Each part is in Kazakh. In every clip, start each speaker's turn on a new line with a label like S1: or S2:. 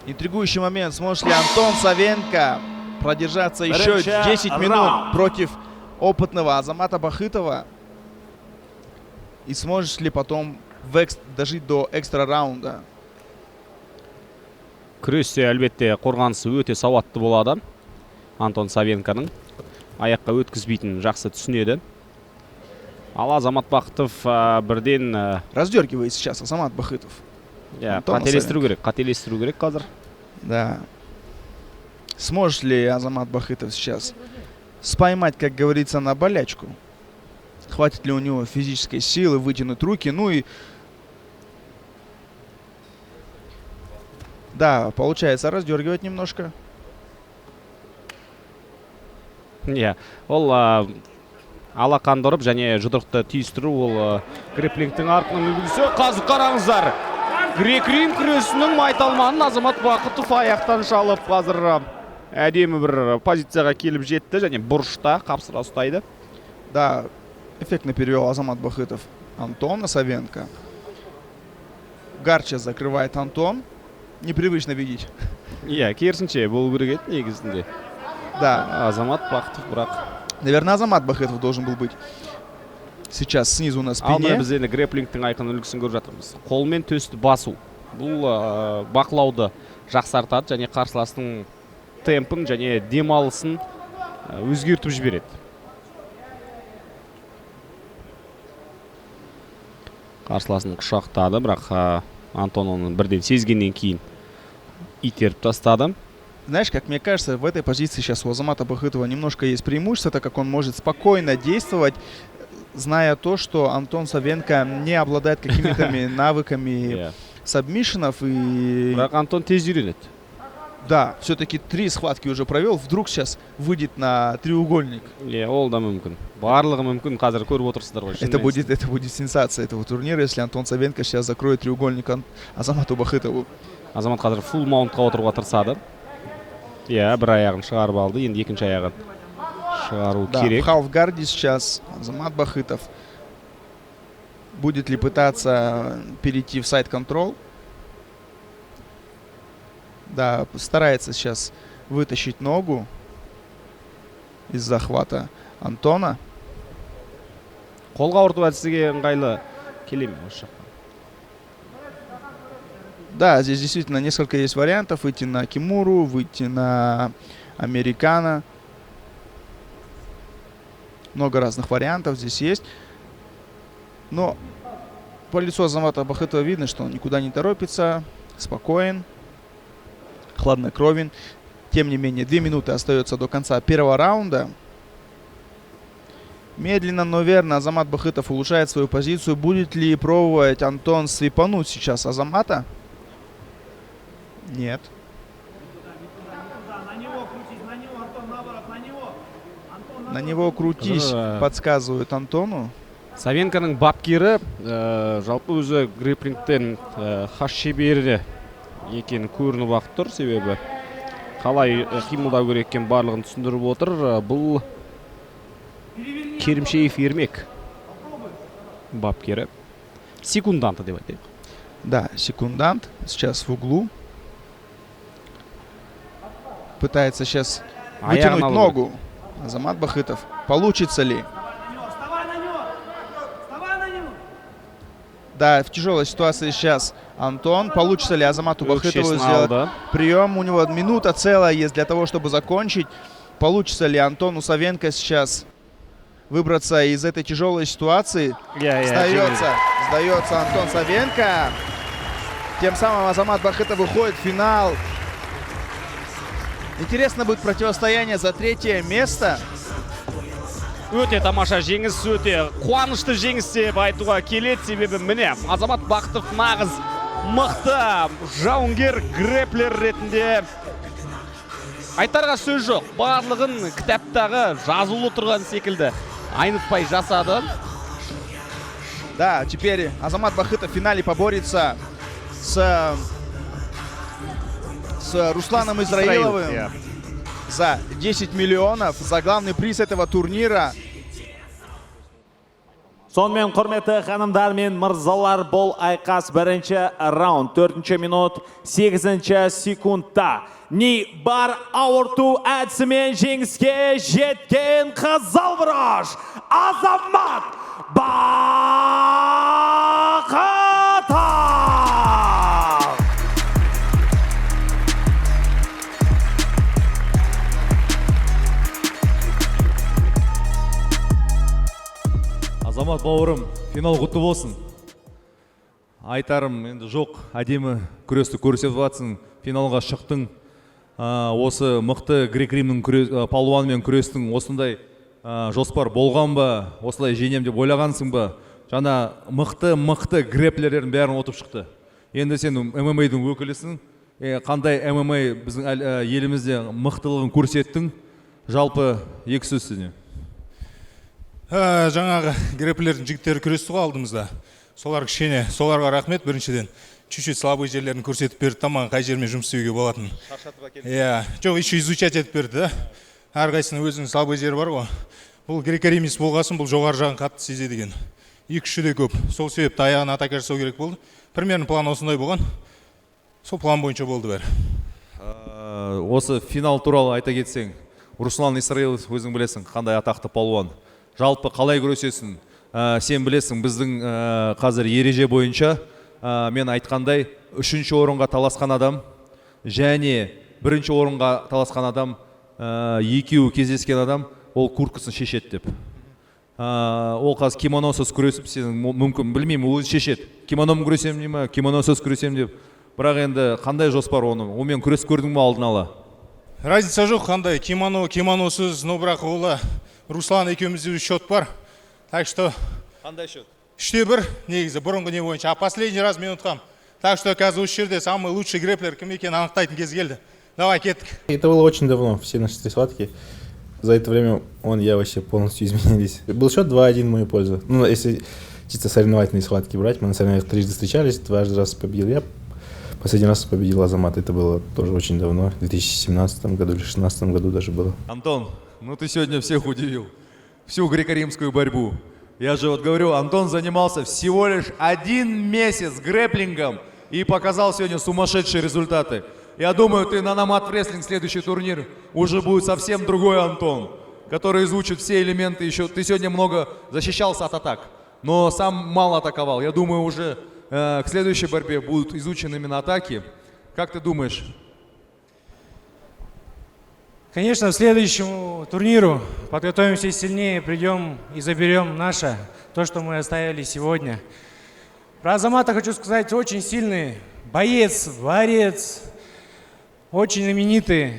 S1: Интригующий момент. Сможет ли Антон Савенко продержаться еще 10 минут против опытного Азамата Бахытова? И сможет ли потом дожить до экстра раунда?
S2: Күресте әлбетте қорғанысы өте сауатты болады. Антон Савенконың аяққа өткізбейтінін жақсы түсінеді. Ал Азамат Бахытов бірден
S1: раздергивает сейчас Азамат Бахытов.
S2: Қателестіру керек қазір.
S1: Да. Сможет ли Азамат Бахытов сейчас споймать, как говорится, на болячку? Хватит ли у него физической силы вытянуть руки? Ну и да, получается раздергивать немножко.
S2: Ол алақанды ұрып және жұдырықты түйістіру ол грэпплингтің арқылы үлгісі. Қазір қараңыздар. Грек-рим күресінің майталманын Азамат Бахытов аяқтан шалып қазір әдемі бір позицияға келіп жетті және бұрышта қапсыра ұстайды.
S1: Да, эффектно перевел Азамат Бахытов Антона Савенко. Гарча закрывает Антон. Непривычно видеть.
S2: Керісінше болу керек еді негізінде.
S1: Да.
S2: Азамат Бахытов бірақ.
S1: Наверное, Азамат Бахытов должен был быть сейчас снизу на спине.
S2: Ал біз енді грэпплингтің айқын үлгісін көріп жатырмыз. Қолмен төсті басу. Бұл бақылауды жақсартады және қарсыластың темпін және демалысын өзгертіп жібереді. Қарсыласын құшақтады, бірақ Антон оны бірден сезгеннен кейін итеріп тастады.
S1: Знаешь, как мне кажется, в этой позиции сейчас у Азамата Бахытова немножко есть преимущество, так как он может спокойно действовать, зная то, что Антон Савенко не обладает какими-то навыками сабмишенов.
S2: Бірақ Антон тез үйренеді.
S1: Да, все-таки 3 схватки уже провел, вдруг сейчас выйдет на треугольник.
S2: Ол да мүмкін. Барлығы мүмкін, қазір көріп отырсыздар ғой.
S1: Это будет сенсация этого турнира, если Антон Савенко сейчас закроет треугольник Азамату Бахытову.
S2: Азамат қазір фулл маунтқа отыруға тырысады. Бір аяғын шығарып алды, енді екінші аяғын шығару керек.
S1: В халфгарде сейчас Азамат Бахытов. Будет ли пытаться перейти в сайд-контрол? Да, старается сейчас вытащить ногу из захвата Антона.
S2: Қолға ұртып әдісіге ыңғайлы келе ме осы жаққа?
S1: Да, здесь действительно несколько есть вариантов. Выйти на Кимуру, выйти на Американо. Много разных вариантов здесь есть. Но по лицу Азамата Бахытова видно, что он никуда не торопится, спокоен, хладнокровен. Тем не менее, 2 минуты остается до конца первого раунда. Медленно, но верно Азамат Бахытов улучшает свою позицию. Будет ли пробовать Антон свипануть сейчас Азамата? Нет. На него крутись, подсказывают Антону.
S2: Савенконың бапкері жалпы өзі грэпплингтен хас шебері екені көрініп ақ тұр, себебі қалай қимылдау керек екенін барлығын түсіндіріп отыр. Бұл Керімшеев Ермек бапкері. Секунданты деп айтайық.
S1: Да, секундант сейчас в углу. Пытается сейчас вытянуть ногу Азамат Бахытов. Получится ли? Да, в тяжелой ситуации сейчас Антон. Получится ли Азамату Бахытову сделать прием? У него минута целая есть для того, чтобы закончить. Получится ли Антону Савенко сейчас выбраться из этой тяжелой ситуации? Сдается Антон Савенко. Тем самым Азамат Бахытов выходит в финал. Интересно будет противостояние за 3-е место.
S2: Өте тамаша жеңіс, өте қуанышты жеңіс деп айтуға келеді, себебі міне Азамат Бахытов нағыз мықты жауынгер грэплер ретінде. Айтарға сөз жоқ, барлығын кітаптағы жазулы тұрған секілді айнытпай жасады.
S1: Да, теперь Азамат Бахытов в финале поборется с Русланом Израиловым за 10 миллионов, за главный приз этого турнира.
S3: Сонымен құрметті ханымдар мен мырзалар, бұл айқас бірінші раунд, 4-ші минут, 8-ші секундта. Ни бар ауырту әдісімен жеңіске жеткен Қызылбұрыш Азамат Бақытов.
S4: Азамат бауырым, финал құтты болсын. Айтарым енді жоқ, әдемі күресті көрсетіп жатсың, финалға шықтың. Осы мықты грек-римнің палуанымен күрестің осындай жоспар болған ба, осылай жеңем деп ойлағансың ба? Жаңа мықты греплерлердің бәрін отып шықты. Енді сен ММА-дің өкілісің. Қандай ММА біздің елімізде мықтылығын көрсеттің? Жалпы екі сөз сізіне.
S5: Жаңағы греплердің жігіттері күресті ғой алдымызда. Соларға рахмет біріншіден. Чуть-чуть слабый жерлерін көрсетіп берді, таман қай жермен жұмыс істеуге болатын. Жоқ, еще изучать етіп берді, да? Әрқайсының өзінің слабый жері бар ғой. Бұл греко-римец болғасын, бұл жоғары жағын қатты сезеді екен. Екі-үші де көп. Сол себепті аяғын атака жасау керек болды. Примерно план осындай болған. Сол план бойынша болды бәрі.
S4: Осы финал туралы айта кетсең, Руслан Исраил өзің білесің, қандай атақты палуан. Жалпы қалай күресесің? Сен білесің, біздің қазір ереже бойынша мен айтқандай 3-ші орынға таласқан адам және 1-ші орынға таласқан адам, екеуі кездескен адам, ол курткасын шешеді деп. Ол қазір кимоносыз күресіп, сен мүмкін білмеймін, өзі шешеді. Кимоном күресем не ма, кимоносыз күресем деп. Бірақ енді қандай жоспар оның? Онымен күрес көрдің ме алдын ала?
S5: Разница жоқ, қандай кимоносыз, но бірақ олы Руслан екеумізде счет бар. Так что...
S4: Қандай счет?
S5: 3-1 негізі бұрынғы не бойынша. А последний раз минутқам. Так что қазір осы жерде самый лучший греплер кім екенін анықтайтын кез келді. Давай, кеттік.
S6: Это было очень давно, все наши 3 схватки. За это время он и я вообще полностью изменились. Был счет 2-1 в мою пользу. Ну, если чисто соревновательные схватки брать, мы на соревнованиях 3 встречались, 2 раз победил я. Последний раз победил Азамат, это было тоже очень давно, в 2017 году или 2016 году даже было.
S4: Антон, ну ты сегодня всех удивил. Всю греко-римскую борьбу. Я же вот говорю, Антон занимался всего лишь 1 месяц грэплингом и показал сегодня сумасшедшие результаты. Я думаю, ты на Nomad Wrestling следующий турнир уже будет совсем другой Антон, который изучит все элементы. Еще ты сегодня много защищался от атак, но сам мало атаковал. Я думаю, уже к следующей борьбе будут изучены именно атаки. Как ты думаешь?
S7: Конечно, к следующему турниру подготовимся сильнее, придем и заберем наше, то, что мы оставили сегодня. Про Азамата хочу сказать, очень сильный боец, борец, очень знаменитый.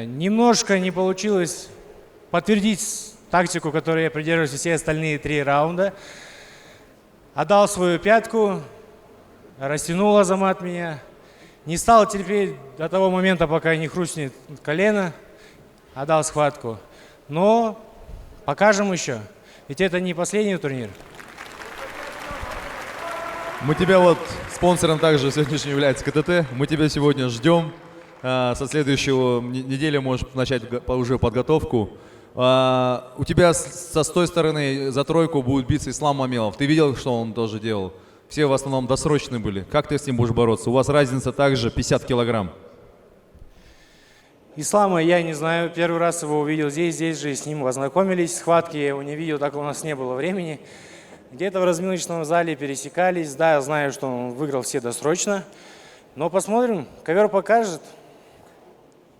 S7: Немножко не получилось подтвердить тактику, которую я придерживаюсь все остальные 3 раунда. Отдал свою пятку, растянул Азамат меня. Не стал терпеть до того момента, пока не хрустнет колено. Отдал схватку. Но покажем еще. Ведь это не последний турнир.
S4: Мы тебя вот спонсором также сегодняшнего является КТТ. Мы тебя сегодня ждем. Со следующего недели можешь начать уже подготовку. У тебя со той стороны за тройку будет биться Ислам Мамилов. Ты видел, что он тоже делал? Все в основном досрочные были. Как ты с ним будешь бороться? У вас разница также 50 килограмм.
S7: Ислама я не знаю. Первый раз его увидел здесь же с ним ознакомились. Схватки я его не видел, так у нас не было времени. Где-то в разминочном зале пересекались. Да, я знаю, что он выиграл все досрочно. Но посмотрим, ковер покажет.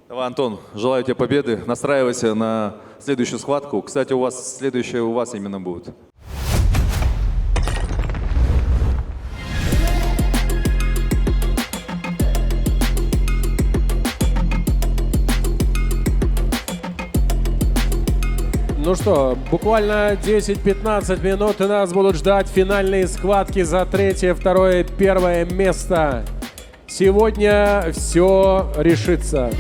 S4: Давай, Антон, желаю тебе победы. Настраивайся на следующую схватку. Кстати, следующая у вас именно будет.
S8: Ну что, буквально 10-15 минут и нас будут ждать финальные схватки за 3-е, 2-е, 1-е место. Сегодня все решится.